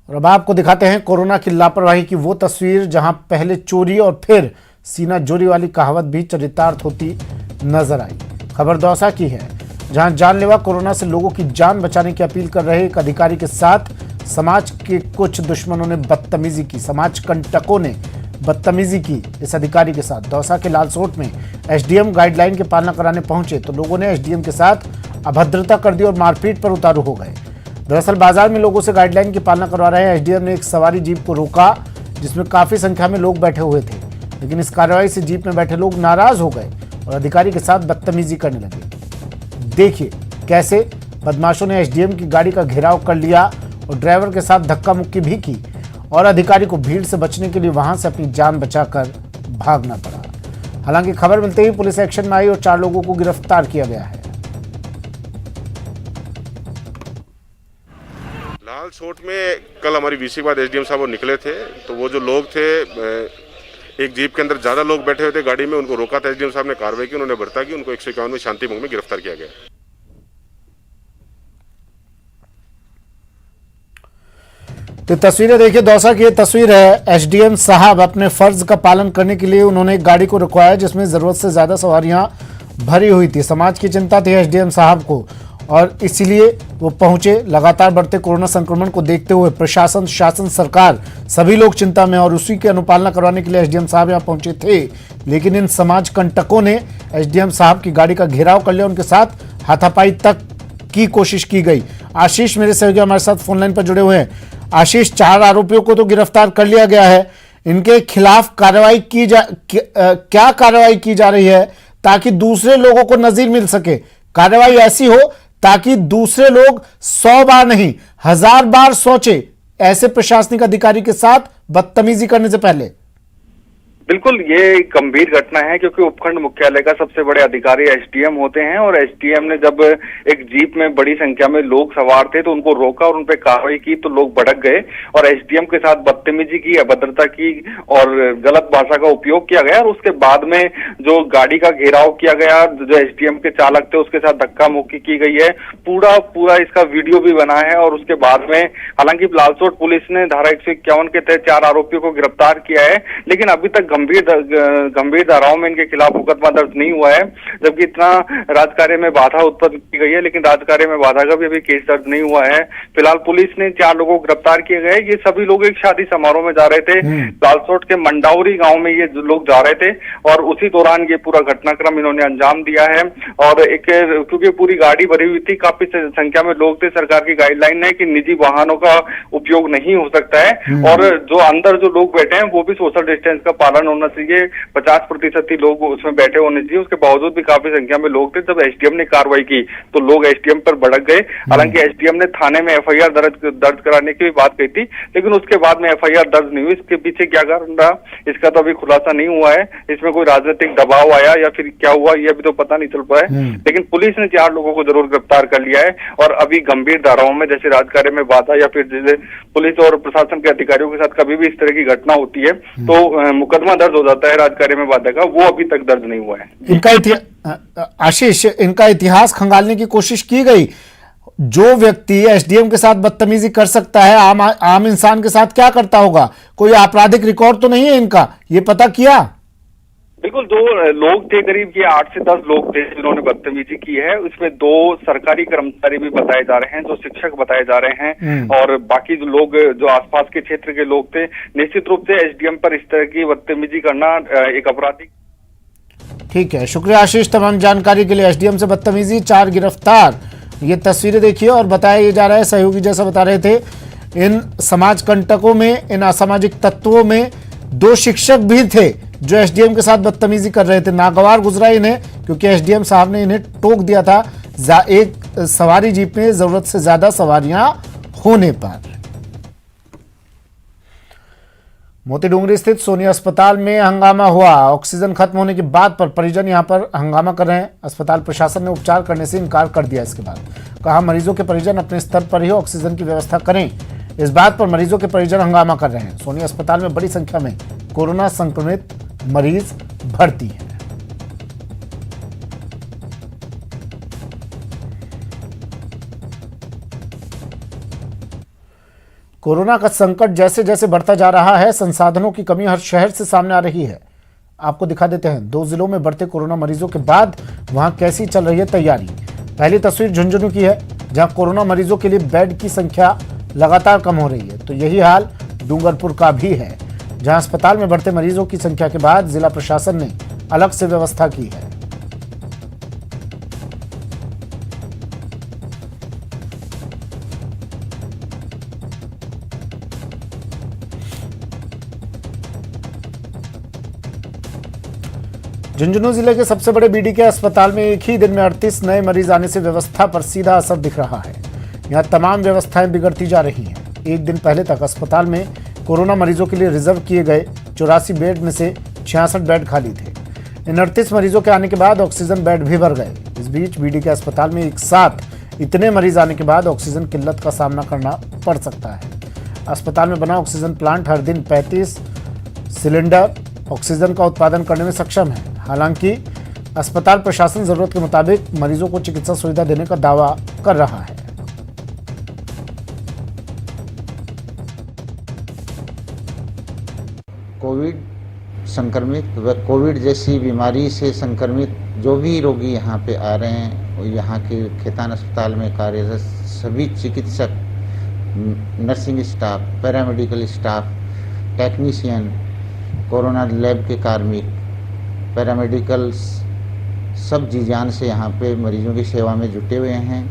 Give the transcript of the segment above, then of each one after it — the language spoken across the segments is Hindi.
और अब आपको दिखाते हैं कोरोना की लापरवाही की वो तस्वीर जहां पहले चोरी और फिर सीना जोरी वाली कहावत भी चरितार्थ होती नजर आई। खबर दौसा की है, जहां जानलेवा कोरोना से लोगों की जान बचाने की अपील कर रहे एक अधिकारी के साथ समाज के कुछ दुश्मनों ने बदतमीजी की। समाज कंटकों ने बदतमीजी की इस अधिकारी के साथ। दौसा के लालसोट में एसडीएम गाइडलाइन की पालना कराने पहुंचे तो लोगों ने एसडीएम के साथ अभद्रता कर दी और मारपीट पर उतारू हो गए। दरअसल बाजार में लोगों से गाइडलाइन की पालना करवा रहे एसडीएम ने एक सवारी जीप को रोका जिसमें काफी संख्या में लोग बैठे हुए थे, लेकिन इस कार्रवाई से जीप में बैठे लोग नाराज हो गए और अधिकारी के साथ बदतमीजी करने लगे। देखिए कैसे बदमाशों ने एसडीएम की गाड़ी का घेराव कर लिया और ड्राइवर के साथ धक्का मुक्की भी की और अधिकारी को भीड़ से बचने के लिए वहां से अपनी जान बचाकर भागना पड़ा। हालांकि खबर मिलते ही पुलिस एक्शन में आई और 4 लोगों को गिरफ्तार किया गया है। लालसोट में कल हमारी वीसी के बाद एसडीएम साहब वो निकले थे, तो वो जो लोग थे एक जीप के अंदर ज्यादा लोग बैठे हुए थे गाड़ी में, उनको रोका था एसडीएम साहब ने, कार्रवाई की, उन्होंने भर्ता की, उनको 151 में शांति भंग में गिरफ्तार किया गया। तो तस्वीरें देखिए, दौसा की ये तस्वीर है। एसडीएम साहब अपने फर्ज का पालन करने के लिए उन्होंने एक गाड़ी को रुकवाया जिसमें जरूरत से ज्यादा सवारियां भरी हुई थी। समाज की चिंता थी एसडीएम साहब को और इसीलिए वो पहुंचे। लगातार बढ़ते कोरोना संक्रमण को देखते हुए प्रशासन, शासन, सरकार सभी लोग चिंता में और उसी की अनुपालना करवाने के लिए एसडीएम साहब यहां पहुंचे थे, लेकिन इन समाज कंटकों ने एसडीएम साहब की गाड़ी का घेराव कर लिया। उनके साथ हाथापाई तक की कोशिश की गई। आशीष मेरे सहयोगी हमारे साथ फोनलाइन पर जुड़े हुए हैं। आशीष, 4 आरोपियों को तो गिरफ्तार कर लिया गया है, इनके खिलाफ कार्रवाई क्या कार्रवाई की जा रही है ताकि दूसरे लोगों को नजीर मिल सके? कार्रवाई ऐसी हो ताकि दूसरे लोग 100 बार नहीं 1000 बार सोचे ऐसे प्रशासनिक अधिकारी के साथ बदतमीजी करने से पहले। बिल्कुल, ये गंभीर घटना है क्योंकि उपखंड मुख्यालय का सबसे बड़े अधिकारी एसडीएम होते हैं और एसडीएम ने जब एक जीप में बड़ी संख्या में लोग सवार थे तो उनको रोका और उन पर कार्रवाई की तो लोग भड़क गए और एसडीएम के साथ बदतमीजी की, अभद्रता की और गलत भाषा का उपयोग किया गया। और उसके बाद में जो गाड़ी का घेराव किया गया, जो एसडीएम के चालक थे उसके साथ धक्का मुक्की की गई है, पूरा इसका वीडियो भी बना है। और उसके बाद में हालांकि लालसोट पुलिस ने धारा 151 के तहत 4 आरोपियों को गिरफ्तार किया है, लेकिन अभी तक गंभीर धाराओं में इनके खिलाफ मुकदमा दर्ज नहीं हुआ है। जबकि इतना राजकार्य में बाधा उत्पन्न की गई है, लेकिन राजकार्य में बाधा का भी अभी केस दर्ज नहीं हुआ है। फिलहाल पुलिस ने 4 लोगों को गिरफ्तार किए गए। ये सभी लोग एक शादी समारोह में जा रहे थे। लालसोट के मंडावरी गांव में ये लोग जा रहे थे और उसी दौरान ये पूरा घटनाक्रम इन्होंने अंजाम दिया है। और क्योंकि पूरी गाड़ी भरी हुई थी, काफी संख्या में लोग थे, सरकार की गाइडलाइन है कि निजी वाहनों का उपयोग नहीं हो सकता है और जो अंदर जो लोग बैठे हैं वो भी सोशल डिस्टेंस का पालन होना चाहिए। 50% ही लोग उसमें बैठे होने चाहिए। उसके बावजूद भी काफी संख्या में लोग थे। जब एसडीएम ने कार्रवाई की तो लोग एसडीएम पर भड़क गए। हालांकि एसडीएम ने थाने में एफआईआर दर्ज कराने की भी बात कही थी, लेकिन उसके बाद में एफआईआर दर्ज नहीं हुई। इसके पीछे क्या कारण रहा इसका तो अभी खुलासा नहीं हुआ है। इसमें कोई राजनीतिक दबाव आया या फिर क्या हुआ ये अभी तो पता नहीं चल पाया, लेकिन पुलिस ने 4 लोगों को जरूर गिरफ्तार कर लिया है। और अभी गंभीर धाराओं में जैसे राजकार्य में बाधा या फिर जैसे पुलिस और प्रशासन के अधिकारियों के साथ कभी भी इस तरह की घटना होती है तो मुकदमा दर्ज हो जाता है राजकार्य में बाधा का, वो अभी तक दर्ज नहीं हुआ है। आशीष, इनका इतिहास खंगालने की कोशिश की गई। जो व्यक्ति एसडीएम के साथ बदतमीजी कर सकता है, आम इंसान के साथ क्या करता होगा? कोई आपराधिक रिकॉर्ड तो नहीं है इनका, ये पता किया? बिल्कुल, 2 लोग थे, करीब ये 8 से 10 लोग थे जिन्होंने बदतमीजी की है। उसमें 2 सरकारी कर्मचारी भी बताए जा रहे हैं, 2 शिक्षक बताए जा रहे हैं और बाकी जो लोग जो आसपास के क्षेत्र के लोग थे। निश्चित रूप से एसडीएम पर इस तरह की बदतमीजी करना एक आपराधिक। ठीक है, शुक्रिया आशीष तमाम जानकारी के लिए। एसडीएम से बदतमीजी, 4 गिरफ्तार। ये तस्वीरें देखिए और बताया ये जा रहा है, सहयोगी जैसा बता रहे थे, इन समाज कंटकों में, इन असामाजिक तत्वों में 2 शिक्षक भी थे जो एसडीएम के साथ बदतमीजी कर रहे थे। नागवार गुजरा इन्हें क्योंकि एसडीएम साहब ने इन्हें टोक दिया था एक सवारी जीप में जरूरत से ज्यादा सवारियां होने पर। मोती डूंगरी स्थित सोनी अस्पताल में हंगामा हुआ। ऑक्सीजन खत्म होने के बाद पर परिजन यहां पर हंगामा कर रहे हैं। अस्पताल प्रशासन ने उपचार करने से इनकार कर दिया। इसके बाद कहा मरीजों के परिजन अपने स्तर पर ही ऑक्सीजन की व्यवस्था करें। इस बात पर मरीजों के परिजन हंगामा कर रहे हैं। सोनी अस्पताल में बड़ी संख्या में कोरोना संक्रमित मरीज भर्ती हैं। कोरोना का संकट जैसे जैसे बढ़ता जा रहा है, संसाधनों की कमी हर शहर से सामने आ रही है। आपको दिखा देते हैं 2 जिलों में बढ़ते कोरोना मरीजों के बाद वहां कैसी चल रही है तैयारी। पहली तस्वीर झुंझुनू की है, जहां कोरोना मरीजों के लिए बेड की संख्या लगातार कम हो रही है। तो यही हाल डूंगरपुर का भी है, जहां अस्पताल में बढ़ते मरीजों की संख्या के बाद जिला प्रशासन ने अलग से व्यवस्था की है। झुंझुनू जिले के सबसे बड़े बीडीके अस्पताल में एक ही दिन में 38 नए मरीज आने से व्यवस्था पर सीधा असर दिख रहा है। यहां तमाम व्यवस्थाएं बिगड़ती जा रही हैं। एक दिन पहले तक अस्पताल में कोरोना मरीजों के लिए रिजर्व किए गए 84 बेड में से 66 बेड खाली थे। इन 38 मरीजों के आने के बाद ऑक्सीजन बेड भी भर गए। इस बीच बीडीके अस्पताल में एक साथ इतने मरीज आने के बाद ऑक्सीजन किल्लत का सामना करना पड़ सकता है। अस्पताल में बना ऑक्सीजन प्लांट हर दिन 35 सिलेंडर ऑक्सीजन का उत्पादन करने में सक्षम है। हालांकि अस्पताल प्रशासन जरूरत के मुताबिक मरीजों को चिकित्सा सुविधा देने का दावा कर रहा है। कोविड संक्रमित व कोविड जैसी बीमारी से संक्रमित जो भी रोगी यहाँ पे आ रहे हैं, यहाँ के खेतान अस्पताल में कार्यरत सभी चिकित्सक, nursing staff, paramedical staff, technician, corona lab के कार्मिक, पैरामेडिकल सब जी जान से यहाँ पे मरीजों की सेवा में जुटे हुए हैं।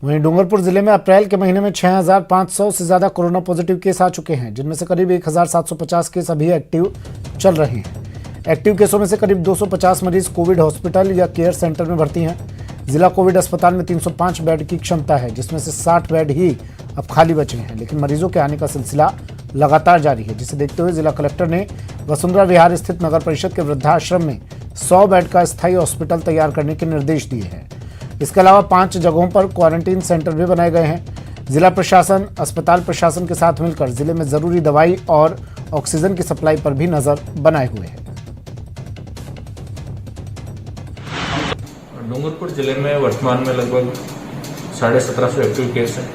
वहीं डूंगरपुर जिले में अप्रैल के महीने में 6500 से ज्यादा कोरोना पॉजिटिव केस आ चुके हैं, जिनमें से करीब 1750 केस अभी एक्टिव चल रहे हैं। एक्टिव केसों में से करीब 250 मरीज कोविड हॉस्पिटल या केयर सेंटर में भर्ती हैं। जिला कोविड अस्पताल में 305 बेड की क्षमता है, जिसमें से 60 बेड ही अब खाली बचे हैं। लेकिन मरीजों के आने का सिलसिला लगातार जारी है, जिसे देखते हुए जिला कलेक्टर ने वसुंधरा विहार स्थित नगर परिषद के वृद्धाश्रम में 100 बेड का स्थायी हॉस्पिटल तैयार करने के निर्देश दिए हैं। इसके अलावा 5 जगहों पर क्वारंटीन सेंटर भी बनाए गए हैं। जिला प्रशासन अस्पताल प्रशासन के साथ मिलकर जिले में जरूरी दवाई और ऑक्सीजन की सप्लाई पर भी नजर बनाए हुए हैं। डूंगरपुर जिले में वर्तमान में लगभग 1750 एक्टिव केस हैं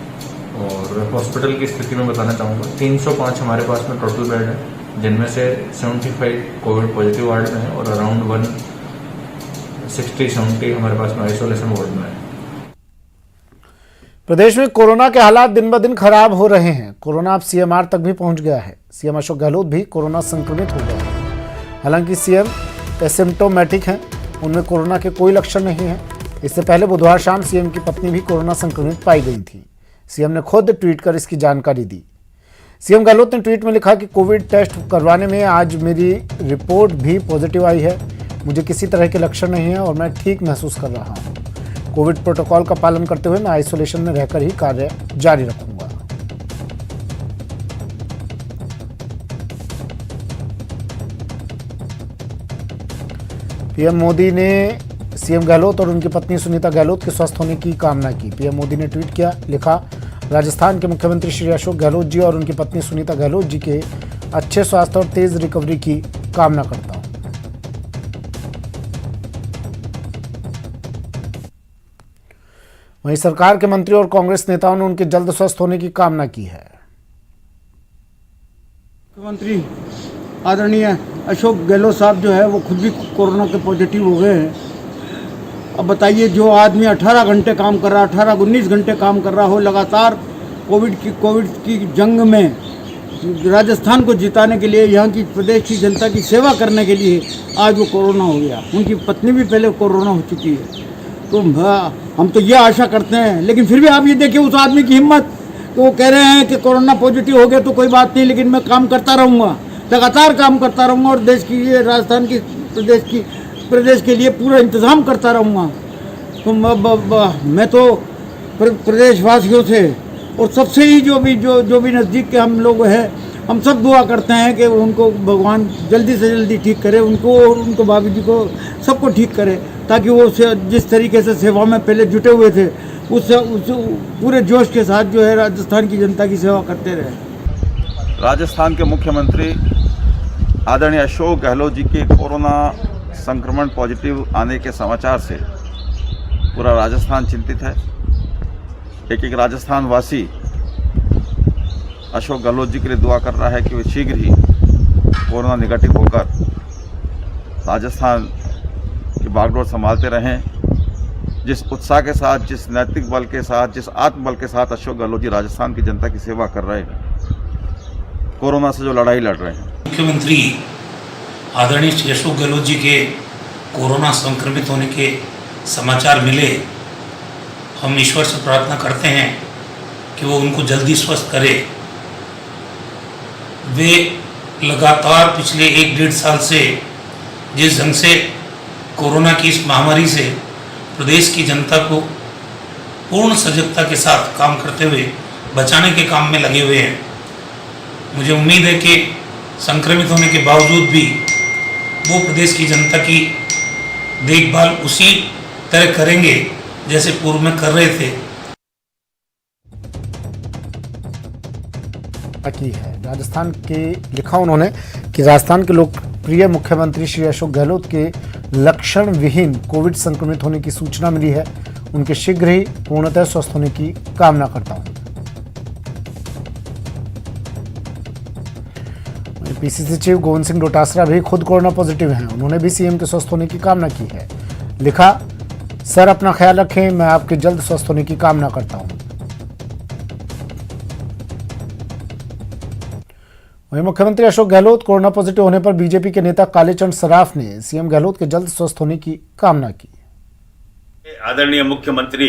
और हॉस्पिटल की स्थिति में बताना चाहूँगा 305 हमारे पास में टोटल बेड है, जिनमें से 75 कोविड पॉजिटिव वार्ड में है और अराउंड 160-70 हमारे पास में आइसोलेशन वार्ड में है। प्रदेश में कोरोना के हालात दिन ब दिन खराब हो रहे हैं। कोरोना अब सीएमआर तक भी पहुंच गया है। सीएम अशोक गहलोत भी कोरोना संक्रमित हो गए हैं। हालांकि सीएम एसिम्प्टोमेटिक हैं, उनमें कोरोना के कोई लक्षण नहीं है। इससे पहले बुधवार शाम सीएम की पत्नी भी कोरोना संक्रमित पाई गई थी। सीएम ने खुद ट्वीट कर इसकी जानकारी दी। सीएम गहलोत ने ट्वीट में लिखा कि कोविड टेस्ट करवाने में आज मेरी रिपोर्ट भी पॉजिटिव आई है। मुझे किसी तरह के लक्षण नहीं है और मैं ठीक महसूस कर रहा हूं। कोविड प्रोटोकॉल का पालन करते हुए मैं आइसोलेशन में रहकर ही कार्य जारी रखूंगा। पीएम मोदी ने सीएम गहलोत और उनकी पत्नी सुनीता गहलोत के स्वस्थ होने की कामना की। पीएम मोदी ने ट्वीट किया, लिखा, राजस्थान के मुख्यमंत्री श्री अशोक गहलोत जी और उनकी पत्नी सुनीता गहलोत जी के अच्छे स्वास्थ्य और तेज रिकवरी की कामना करता हूं। वहीं सरकार के मंत्री और कांग्रेस नेताओं ने उनके जल्द स्वस्थ होने की कामना की है। मुख्यमंत्री आदरणीय अशोक गहलोत साहब जो है वो खुद भी कोरोना के पॉजिटिव हो गए हैं। अब बताइए, जो आदमी 18 घंटे काम कर रहा, 18-19 घंटे काम कर रहा हो लगातार कोविड की जंग में राजस्थान को जिताने के लिए, यहाँ की प्रदेश की जनता की सेवा करने के लिए आज वो कोरोना हो गया। उनकी पत्नी भी पहले कोरोना हो चुकी है। तो हम तो ये आशा करते हैं, लेकिन फिर भी आप ये देखिए उस आदमी की हिम्मत, तो वो कह रहे हैं कि कोरोना पॉजिटिव हो गया तो कोई बात नहीं, लेकिन मैं काम करता रहूँगा, लगातार काम करता रहूँगा और देश की ये राजस्थान की प्रदेश के लिए पूरा इंतज़ाम करता रहूँगा। तो मैं तो प्रदेशवासियों से और सबसे ही जो भी नज़दीक के हम लोग हैं, हम सब दुआ करते हैं कि उनको भगवान जल्दी से जल्दी ठीक करे, उनको और उनको भाभी जी को सबको ठीक करे, ताकि वो जिस तरीके से सेवा में पहले जुटे हुए थे उस पूरे जोश के साथ जो है राजस्थान की जनता की सेवा करते रहे। राजस्थान के मुख्यमंत्री आदरणीय अशोक गहलोत जी के कोरोना संक्रमण पॉजिटिव आने के समाचार से पूरा राजस्थान चिंतित है। एक राजस्थान वासी अशोक गहलोत जी के लिए दुआ कर रहा है कि वे शीघ्र ही कोरोना नेगेटिव होकर राजस्थान की बागडोर संभालते रहें। जिस उत्साह के साथ, जिस नैतिक बल के साथ, जिस आत्मबल के साथ अशोक गहलोत जी राजस्थान की जनता की सेवा कर रहे हैं, कोरोना से जो लड़ाई लड़ रहे हैं। मुख्यमंत्री आदरणीय श्री अशोक गहलोत जी के कोरोना संक्रमित होने के समाचार मिले। हम ईश्वर से प्रार्थना करते हैं कि वो उनको जल्दी स्वस्थ करे। वे लगातार पिछले 1-1.5 साल से जिस ढंग से कोरोना की इस महामारी से प्रदेश की जनता को पूर्ण सजगता के साथ काम करते हुए बचाने के काम में लगे हुए हैं, मुझे उम्मीद है कि संक्रमित होने के बावजूद भी वो प्रदेश की जनता की देखभाल उसी तरह करेंगे जैसे पूर्व में कर रहे थे। की है राजस्थान के, लिखा उन्होंने कि राजस्थान के लोकप्रिय मुख्यमंत्री श्री अशोक गहलोत के लक्षण विहीन कोविड संक्रमित होने की सूचना मिली है। उनके शीघ्र ही पूर्णतः स्वस्थ होने की कामना करता हूं। पीसीसी चीफ गोविंद सिंह डोटासरा भी खुद कोरोना पॉजिटिव हैं। उन्होंने भी सीएम के स्वस्थ होने की कामना की है। लिखा, सर अपना ख्याल रखें, मैं आपके जल्द स्वस्थ होने की कामना करता हूं। वहीं मुख्यमंत्री अशोक गहलोत कोरोना पॉजिटिव होने पर बीजेपी के नेता कालीचंद सराफ ने सीएम गहलोत के जल्द स्वस्थ होने की कामना की। आदरणीय मुख्यमंत्री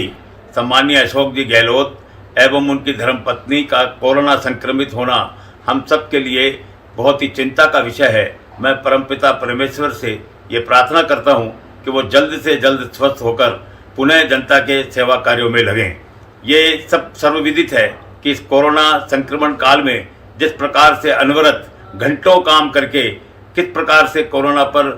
सम्माननीय अशोक जी गहलोत एवं उनकी धर्मपत्नी का कोरोना संक्रमित होना हम सब के लिए बहुत ही चिंता का विषय है। मैं परमपिता परमेश्वर से ये प्रार्थना करता हूँ कि वो जल्द से जल्द स्वस्थ होकर पुनः जनता के सेवा कार्यों में लगें। ये सब सर्वविदित है कि इस कोरोना संक्रमण काल में जिस प्रकार से अनवरत घंटों काम करके किस प्रकार से कोरोना पर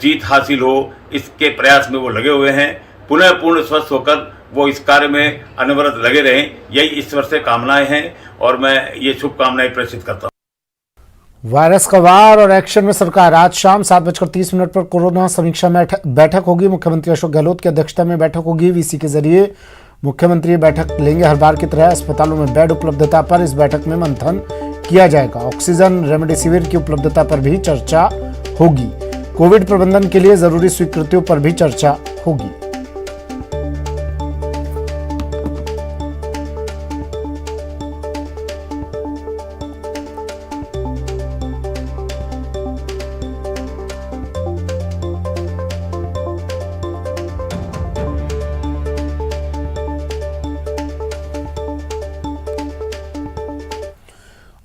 जीत हासिल हो, इसके प्रयास में वो लगे हुए हैं। पुनः पूर्ण स्वस्थ होकर वो इस कार्य में अनवरत लगे रहें, यही ईश्वर से कामनाएं हैं और मैं ये शुभकामनाएं प्रेषित करता हूँ। वायरस का वार और एक्शन में सरकार। आज शाम 7:30 पर कोरोना समीक्षा बैठक होगी। मुख्यमंत्री अशोक गहलोत की अध्यक्षता में बैठक होगी। वीसी के जरिए मुख्यमंत्री बैठक लेंगे। हर बार की तरह अस्पतालों में बेड उपलब्धता पर इस बैठक में मंथन किया जाएगा। ऑक्सीजन, रेमडेसिविर की उपलब्धता पर भी चर्चा होगी। कोविड प्रबंधन के लिए जरूरी स्वीकृतियों पर भी चर्चा होगी।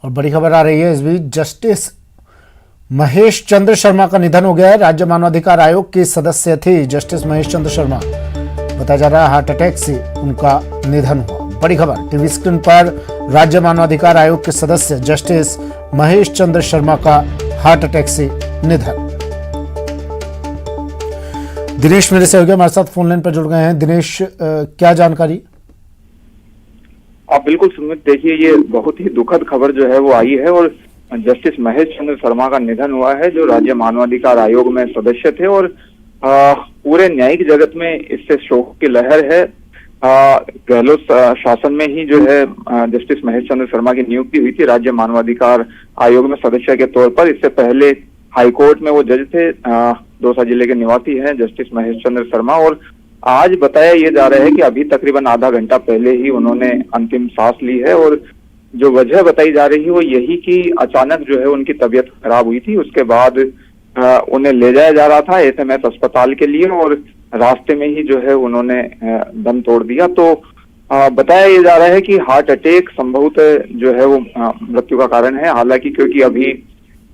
और बड़ी खबर आ रही है इस बीच, जस्टिस महेश चंद्र शर्मा का निधन हो गया है। राज्य मानवाधिकार आयोग के सदस्य थे जस्टिस महेश चंद्र शर्मा। बताया जा रहा है हार्ट अटैक से उनका निधन हुआ। बड़ी खबर टीवी स्क्रीन पर, राज्य मानवाधिकार आयोग के सदस्य जस्टिस महेश चंद्र शर्मा का हार्ट अटैक से निधन। दिनेश मेरे सहयोगी हमारे साथ फोन लाइन पर जुड़ गए हैं। दिनेश, क्या जानकारी? आप बिल्कुल सुमित, देखिए ये बहुत ही दुखद खबर जो है वो आई है और जस्टिस महेश चंद्र शर्मा का निधन हुआ है, जो राज्य मानवाधिकार आयोग में सदस्य थे और पूरे न्यायिक जगत में इससे शोक की लहर है। गहलोत शासन में ही जो है जस्टिस महेश चंद्र शर्मा की नियुक्ति हुई थी राज्य मानवाधिकार आयोग में सदस्य के तौर पर। इससे पहले हाईकोर्ट में वो जज थे। दौसा जिले के निवासी हैं जस्टिस महेश चंद्र शर्मा और आज बताया ये जा रहा है कि अभी तकरीबन आधा घंटा पहले ही उन्होंने अंतिम सांस ली है और जो वजह बताई जा रही है वो यही कि अचानक जो है उनकी तबीयत खराब हुई थी। उसके बाद उन्हें ले जाया जा रहा था एसएमएस अस्पताल के लिए और रास्ते में ही जो है उन्होंने दम तोड़ दिया। तो बताया ये जा रहा है कि हार्ट अटैक संभवतः जो है वो मृत्यु का कारण है। हालांकि क्योंकि अभी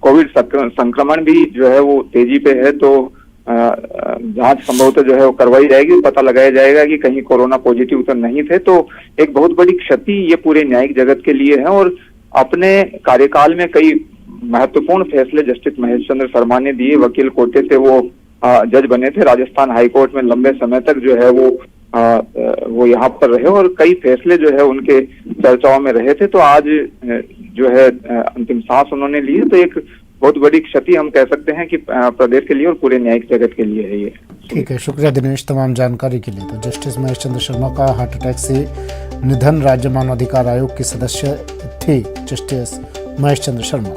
कोविड संक्रमण भी जो है वो तेजी पे है, तो जांच संभवतः जो है वो करवाई जाएगी, पता लगाया जाएगा कि कहीं कोरोना पॉजिटिव तो नहीं थे। तो एक बहुत बड़ी क्षति ये पूरे न्यायिक जगत के लिए है और अपने कार्यकाल में कई महत्वपूर्ण फैसले जस्टिस महेश चंद्र शर्मा ने दिए। वकील कोटे से वो जज बने थे राजस्थान हाईकोर्ट में, लंबे समय तक जो है वो यहाँ पर रहे और कई फैसले जो है उनके चर्चाओं में रहे थे। तो आज जो है अंतिम सांस उन्होंने ली है, तो एक बहुत बड़ी क्षति हम कह सकते हैं कि प्रदेश के लिए और पूरे न्यायिक जगत के लिए है ये। ठीक है, शुक्रिया दिनेश तमाम जानकारी के लिए। तो जस्टिस महेश चंद्र शर्मा का हार्ट अटैक से निधन, राज्य मानवाधिकार आयोग के सदस्य थे जस्टिस महेश चंद्र शर्मा।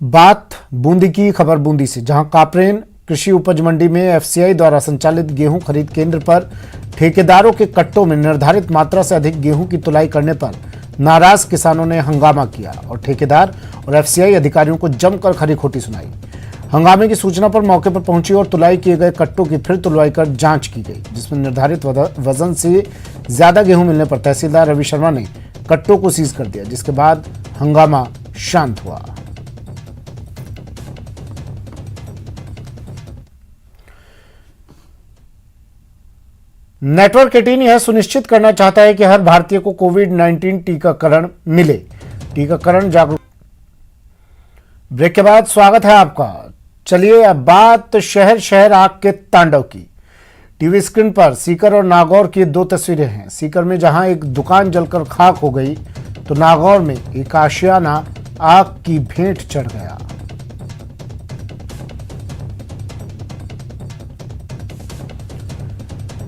बात बूंदी की, खबर बूंदी से, जहां कापरेन कृषि उपज मंडी में एफसीआई द्वारा संचालित गेहूं खरीद केंद्र पर ठेकेदारों के कट्टों में निर्धारित मात्रा से अधिक गेहूं की तुलाई करने पर नाराज किसानों ने हंगामा किया और ठेकेदार और एफसीआई अधिकारियों को जमकर खरी खोटी सुनाई। हंगामे की सूचना पर मौके पर पहुंची और तुलाई किए गए कट्टों की फिर तुलाई कर जांच की गई, जिसमें निर्धारित वजन से ज्यादा गेहूं मिलने पर तहसीलदार रवि शर्मा ने कट्टों को सीज कर दिया, जिसके बाद हंगामा शांत हुआ। नेटवर्क 18 यह सुनिश्चित करना चाहता है कि हर भारतीय को कोविड-19 टीकाकरण मिले। टीकाकरण जागरूक। ब्रेक के बाद स्वागत है आपका। चलिए अब बात शहर शहर आग के तांडव की। टीवी स्क्रीन पर सीकर और नागौर की दो तस्वीरें हैं। सीकर में जहां एक दुकान जलकर खाक हो गई, तो नागौर में एक आशियाना आग की भेंट चढ़ गया।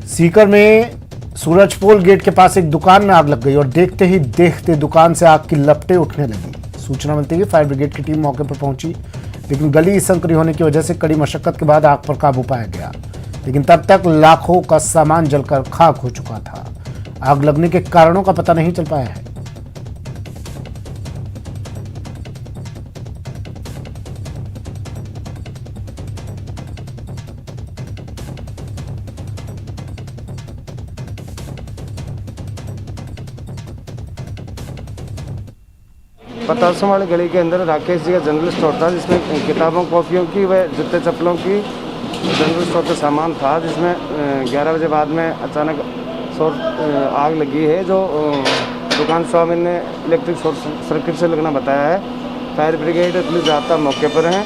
सीकर में सूरजपोल गेट के पास एक दुकान में आग लग गई और देखते ही देखते दुकान से आग की लपटें उठने लगी। सूचना मिलते ही फायर ब्रिगेड की टीम मौके पर पहुंची, लेकिन गली संकरी होने की वजह से कड़ी मशक्कत के बाद आग पर काबू पाया गया, लेकिन तब तक लाखों का सामान जलकर खाक हो चुका था। आग लगने के कारणों का पता नहीं चल पाया है। पतासों वाली गली के अंदर राकेश जी का जनरल स्टोर था, जिसमें किताबों कॉपियों की व जूते चप्पलों की जनरल स्टोर का सामान था, जिसमें 11 बजे बाद में अचानक आग लगी है, जो दुकान स्वामी ने इलेक्ट्रिक शॉर्ट सर्किट से लगना बताया है। फायर ब्रिगेड पुलिस जाता मौके पर है,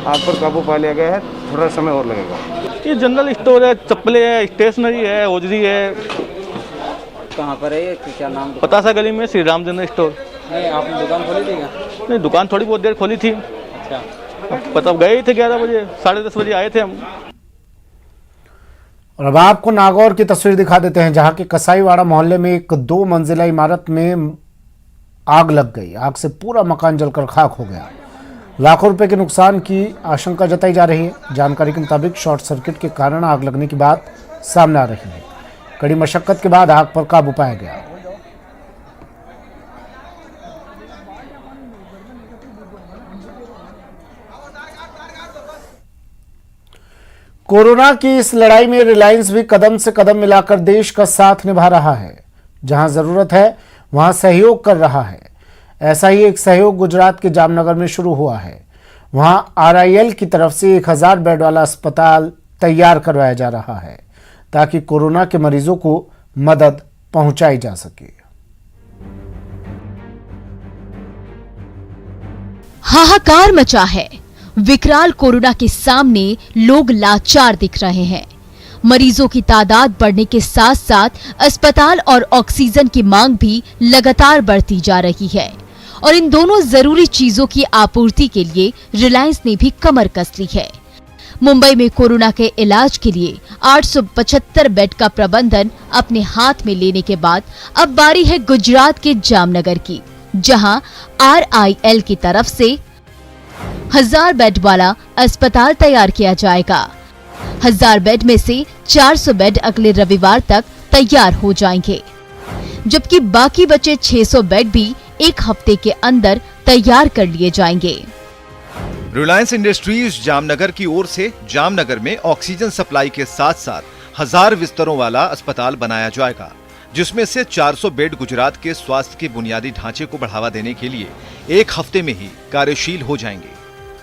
आग पर काबू पा लिया गया है, थोड़ा समय और लगेगा। ये जनरल स्टोर है, चप्पलें है, स्टेशनरी है, होजरी है। कहाँ पर है ये, क्या नाम? पतासा गली में श्री राम जनरल स्टोर। नहीं, आपने दुकान खोली थी क्या? नहीं, दुकान थोड़ी बहुत देर खोली थी। अच्छा, पता गए थे 11 बजे, 10:30 बजे आए थे हम। और अब आपको नागौर की तस्वीर दिखा देते हैं, जहां के कसाईवाड़ा मोहल्ले में एक 2 मंजिला इमारत में आग लग गई। आग से पूरा मकान जलकर खाक हो गया। लाखों रुपए के नुकसान की आशंका जताई जा रही है। जानकारी के मुताबिक शॉर्ट सर्किट के कारण आग लगने की बात सामने आ रही है। कड़ी मशक्कत के बाद आग पर काबू पाया गया। कोरोना की इस लड़ाई में रिलायंस भी कदम से कदम मिलाकर देश का साथ निभा रहा है। जहां जरूरत है वहां सहयोग कर रहा है। ऐसा ही एक सहयोग गुजरात के जामनगर में शुरू हुआ है। वहां RIL की तरफ से 1000 बेड वाला अस्पताल तैयार करवाया जा रहा है, ताकि कोरोना के मरीजों को मदद पहुंचाई जा सके। हाहाकार मचा है। विकराल कोरोना के सामने लोग लाचार दिख रहे हैं। मरीजों की तादाद बढ़ने के साथ साथ अस्पताल और ऑक्सीजन की मांग भी लगातार बढ़ती जा रही है, और इन दोनों जरूरी चीजों की आपूर्ति के लिए रिलायंस ने भी कमर कस ली है। मुंबई में कोरोना के इलाज के लिए 875 बेड का प्रबंधन अपने हाथ में लेने के बाद अब बारी है गुजरात के जामनगर की, जहां RIL की तरफ से 1000 बेड वाला अस्पताल तैयार किया जाएगा। 1000 बेड में से 400 बेड अगले रविवार तक तैयार हो जाएंगे, जबकि बाकी बचे 600 बेड भी 1 हफ्ते के अंदर तैयार कर लिए जाएंगे। रिलायंस इंडस्ट्रीज जामनगर की ओर से जामनगर में ऑक्सीजन सप्लाई के साथ साथ 1000 बिस्तरों वाला अस्पताल बनाया जाएगा, जिसमें से 400 बेड गुजरात के स्वास्थ्य के बुनियादी ढांचे को बढ़ावा देने के लिए 1 हफ्ते में ही कार्यशील हो जाएंगे।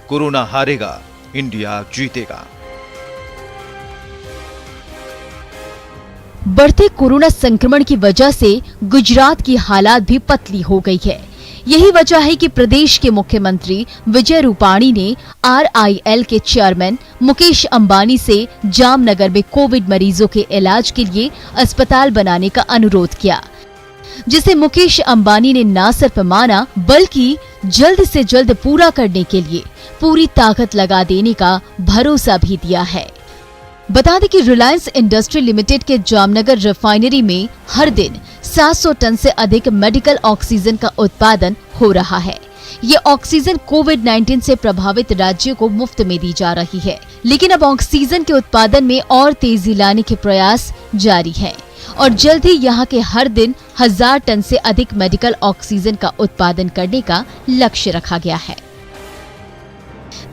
कोरोना हारेगा, इंडिया जीतेगा। बढ़ते कोरोना संक्रमण की वजह से गुजरात की हालात भी पतली हो गई है। यही वजह है कि प्रदेश के मुख्यमंत्री विजय रूपाणी ने RIL के चेयरमैन मुकेश अंबानी से जामनगर में कोविड मरीजों के इलाज के लिए अस्पताल बनाने का अनुरोध किया, जिसे मुकेश अंबानी ने न सिर्फ माना बल्कि जल्द से जल्द पूरा करने के लिए पूरी ताकत लगा देने का भरोसा भी दिया है। बता दें कि रिलायंस इंडस्ट्री लिमिटेड के जामनगर रिफाइनरी में हर दिन 700 टन से अधिक मेडिकल ऑक्सीजन का उत्पादन हो रहा है। ये ऑक्सीजन कोविड-19 से प्रभावित राज्यों को मुफ्त में दी जा रही है, लेकिन अब ऑक्सीजन के उत्पादन में और तेजी लाने के प्रयास जारी हैं और जल्द ही यहाँ के हर दिन 1000 टन से अधिक मेडिकल ऑक्सीजन का उत्पादन करने का लक्ष्य रखा गया है।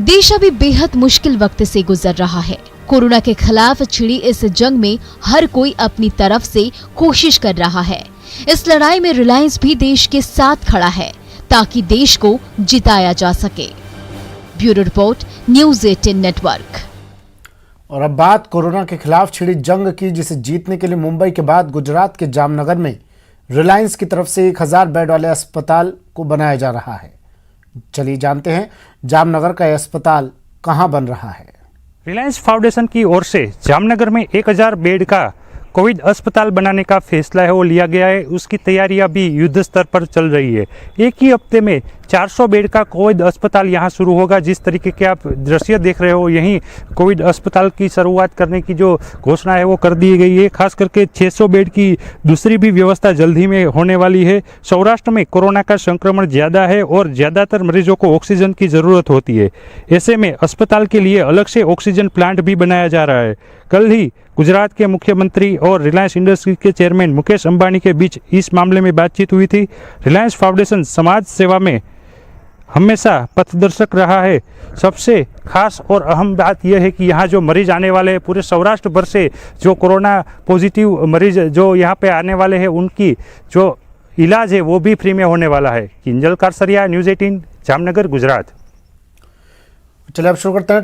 देश अभी बेहद मुश्किल वक्त से गुजर रहा है। कोरोना के खिलाफ छिड़ी इस जंग में हर कोई अपनी तरफ से कोशिश कर रहा है। इस लड़ाई में रिलायंस भी देश के साथ खड़ा है ताकि देश को जिताया जा सके। Bureau report, news 18 network. और अब बात कोरोना के खिलाफ छिड़ी जंग की, जिसे जीतने के लिए मुंबई के बाद गुजरात के जामनगर में रिलायंस की तरफ से 1000 बेड वाले अस्पताल को बनाया जा रहा है। चलिए जानते हैं जामनगर का यह अस्पताल कहां बन रहा है। रिलायंस फाउंडेशन की ओर से जामनगर में 1000 बेड का कोविड अस्पताल बनाने का फैसला है वो लिया गया है। उसकी तैयारियां भी युद्ध स्तर पर चल रही है। एक ही हफ्ते में 400 बेड का कोविड अस्पताल यहां शुरू होगा। जिस तरीके के आप दृश्य देख रहे हो, यहीं कोविड अस्पताल की शुरुआत करने की जो घोषणा है वो कर दी गई है। खास करके 600 बेड की दूसरी भी व्यवस्था जल्द ही में होने वाली है। सौराष्ट्र में कोरोना का संक्रमण ज़्यादा है और ज़्यादातर मरीजों को ऑक्सीजन की ज़रूरत होती है। ऐसे में अस्पताल के लिए अलग से ऑक्सीजन प्लांट भी बनाया जा रहा है। कल ही गुजरात के मुख्यमंत्री और रिलायंस इंडस्ट्रीज के चेयरमैन मुकेश अंबानी के बीच इस मामले में बातचीत हुई थी। रिलायंस फाउंडेशन समाज सेवा में हमेशा पथदर्शक रहा है। सबसे खास और अहम बात यह है कि यहाँ जो मरीज आने वाले हैं, पूरे सौराष्ट्र भर से जो कोरोना पॉजिटिव मरीज जो यहाँ पे आने वाले हैं, उनकी जो इलाज है वो भी फ्री में होने वाला है। किंजल कारसरिया, न्यूज़ 18, जामनगर, गुजरात। चलिए अब शुरू करते हैं